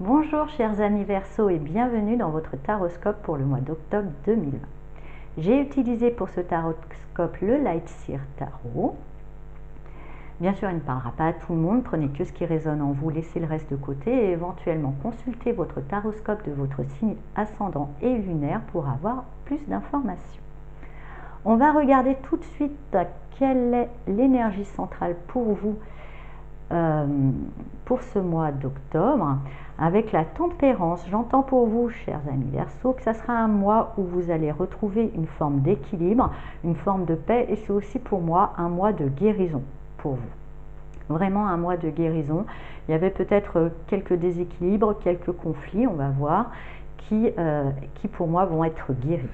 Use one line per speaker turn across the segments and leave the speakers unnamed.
Bonjour chers amis Verseau et bienvenue dans votre taroscope pour le mois d'octobre 2020. J'ai utilisé pour ce taroscope le Light Seer Tarot. Bien sûr, il ne parlera pas à tout le monde, prenez que ce qui résonne en vous, laissez le reste de côté et éventuellement consultez votre taroscope de votre signe ascendant et lunaire pour avoir plus d'informations. On va regarder tout de suite quelle est l'énergie centrale pour vous pour ce mois d'octobre avec la tempérance. J'entends pour vous, chers amis Verseau, que ça sera un mois où vous allez retrouver une forme d'équilibre, une forme de paix, et c'est aussi pour moi un mois de guérison pour vous. Vraiment un mois de guérison. Il y avait peut-être quelques déséquilibres, quelques conflits, on va voir, qui pour moi vont être guéris.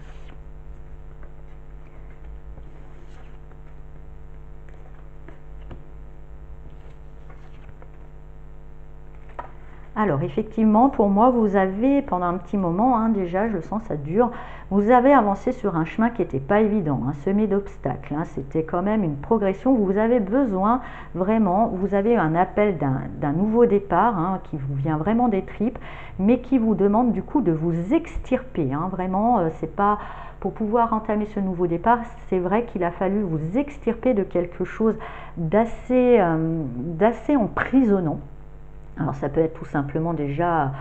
Alors effectivement, pour moi, vous avez, pendant un petit moment, déjà, je sens ça dure, vous avez avancé sur un chemin qui n'était pas évident, semé d'obstacles. C'était quand même une progression. Vous avez besoin, vraiment, vous avez un appel d'un nouveau départ qui vous vient vraiment des tripes, mais qui vous demande du coup de vous extirper. Vraiment, c'est pas pour pouvoir entamer ce nouveau départ, c'est vrai qu'il a fallu vous extirper de quelque chose d'assez emprisonnant. Alors ça peut être tout simplement déjà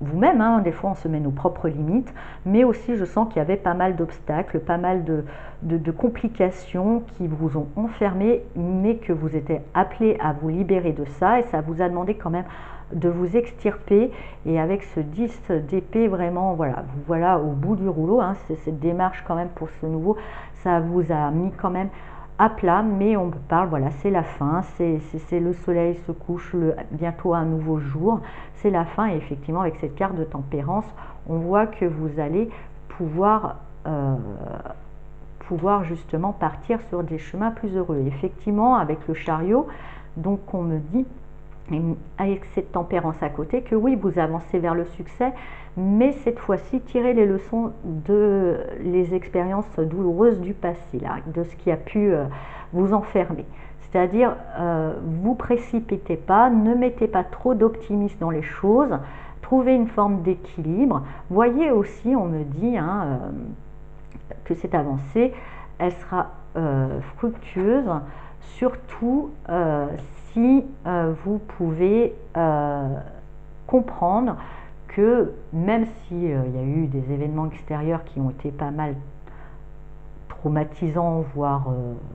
vous-même, des fois on se met nos propres limites, mais aussi je sens qu'il y avait pas mal d'obstacles, pas mal de complications qui vous ont enfermé, mais que vous étiez appelé à vous libérer de ça, et ça vous a demandé quand même de vous extirper, et avec ce 10 d'épée, vraiment, voilà au bout du rouleau, c'est cette démarche quand même pour ce nouveau, ça vous a mis quand même à plat, mais on parle, voilà, c'est la fin, c'est le soleil se couche, bientôt un nouveau jour, c'est la fin, et effectivement avec cette carte de tempérance, on voit que vous allez pouvoir justement partir sur des chemins plus heureux. Et effectivement, avec le chariot, donc on me dit, avec cette tempérance à côté, que oui, vous avancez vers le succès, mais cette fois-ci, tirez les leçons de les expériences douloureuses du passé, là, de ce qui a pu vous enfermer. C'est-à-dire, vous précipitez pas, ne mettez pas trop d'optimisme dans les choses, trouvez une forme d'équilibre. Voyez aussi, on me dit que cette avancée, elle sera fructueuse, surtout si vous pouvez comprendre que même s'il y a eu des événements extérieurs qui ont été pas mal traumatisants, voire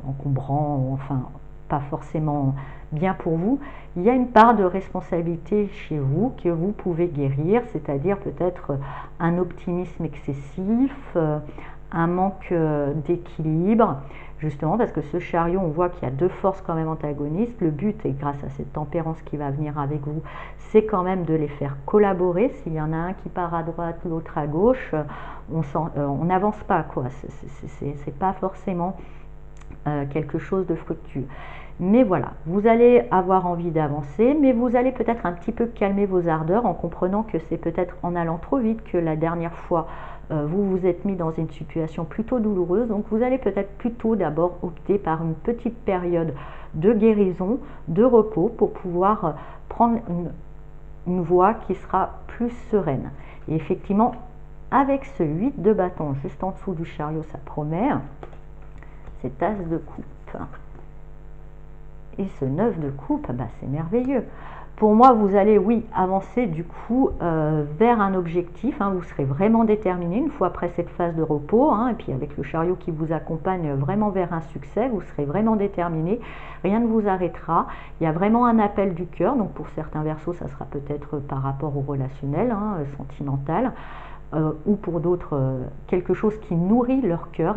encombrants, enfin pas forcément bien pour vous, il y a une part de responsabilité chez vous que vous pouvez guérir, c'est-à-dire peut-être un optimisme excessif, un manque d'équilibre, justement parce que ce chariot, on voit qu'il y a deux forces quand même antagonistes. Le but, et grâce à cette tempérance qui va venir avec vous, c'est quand même de les faire collaborer. S'il y en a un qui part à droite, l'autre à gauche, on n'avance pas, quoi. C'est pas forcément quelque chose de fructueux. Mais voilà, vous allez avoir envie d'avancer, mais vous allez peut-être un petit peu calmer vos ardeurs en comprenant que c'est peut-être en allant trop vite que la dernière fois vous vous êtes mis dans une situation plutôt douloureuse. Donc vous allez peut-être plutôt d'abord opter par une petite période de guérison, de repos, pour pouvoir prendre une voie qui sera plus sereine. Et effectivement, avec ce 8 de bâton juste en dessous du chariot, ça promet cette as de coupe. Et ce 9 de coupe, c'est merveilleux. Pour moi, vous allez, oui, avancer du coup vers un objectif. Vous serez vraiment déterminé une fois après cette phase de repos. Et puis avec le chariot qui vous accompagne vraiment vers un succès, vous serez vraiment déterminé. Rien ne vous arrêtera. Il y a vraiment un appel du cœur. Donc pour certains Verseaux, ça sera peut-être par rapport au relationnel, sentimental. Ou pour d'autres, quelque chose qui nourrit leur cœur.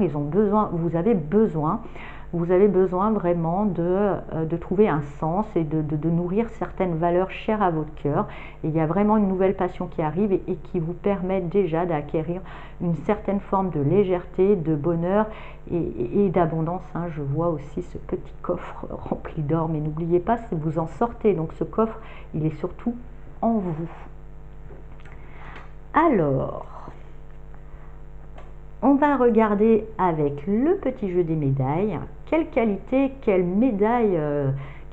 Vous avez besoin vraiment de trouver un sens et de nourrir certaines valeurs chères à votre cœur. Et il y a vraiment une nouvelle passion qui arrive et qui vous permet déjà d'acquérir une certaine forme de légèreté, de bonheur et d'abondance. Je vois aussi ce petit coffre rempli d'or, mais n'oubliez pas, si vous en sortez, donc ce coffre, il est surtout en vous. Alors, on va regarder avec le petit jeu des médailles, quelle qualité, quelle médaille,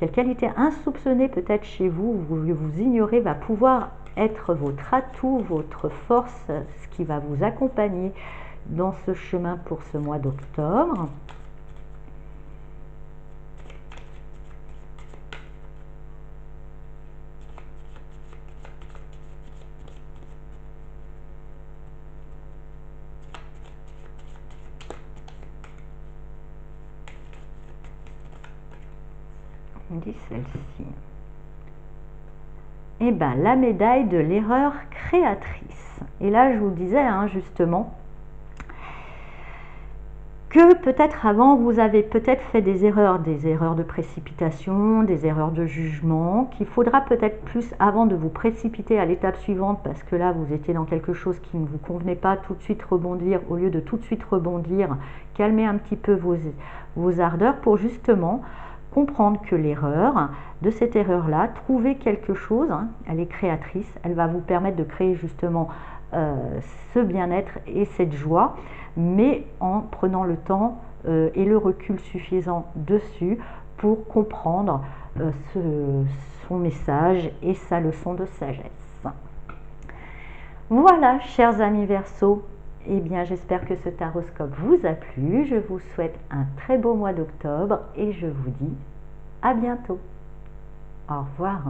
quelle qualité insoupçonnée peut-être chez vous, vous ignorez, va pouvoir être votre atout, votre force, ce qui va vous accompagner dans ce chemin pour ce mois d'octobre. On dit celle-ci. Eh bien, la médaille de l'erreur créatrice. Et là, je vous disais, hein, justement, que peut-être avant, vous avez peut-être fait des erreurs de précipitation, des erreurs de jugement, qu'il faudra peut-être plus, avant de vous précipiter à l'étape suivante, parce que là, vous étiez dans quelque chose qui ne vous convenait pas, tout de suite rebondir, au lieu de tout de suite rebondir, calmer un petit peu vos ardeurs pour justement comprendre que l'erreur, de cette erreur-là, trouver quelque chose, hein, elle est créatrice, elle va vous permettre de créer justement ce bien-être et cette joie, mais en prenant le temps et le recul suffisant dessus pour comprendre son message et sa leçon de sagesse. Voilà, chers amis Verseau, eh bien j'espère que ce taroscope vous a plu. Je vous souhaite un très beau mois d'octobre et je vous dis à bientôt. Au revoir.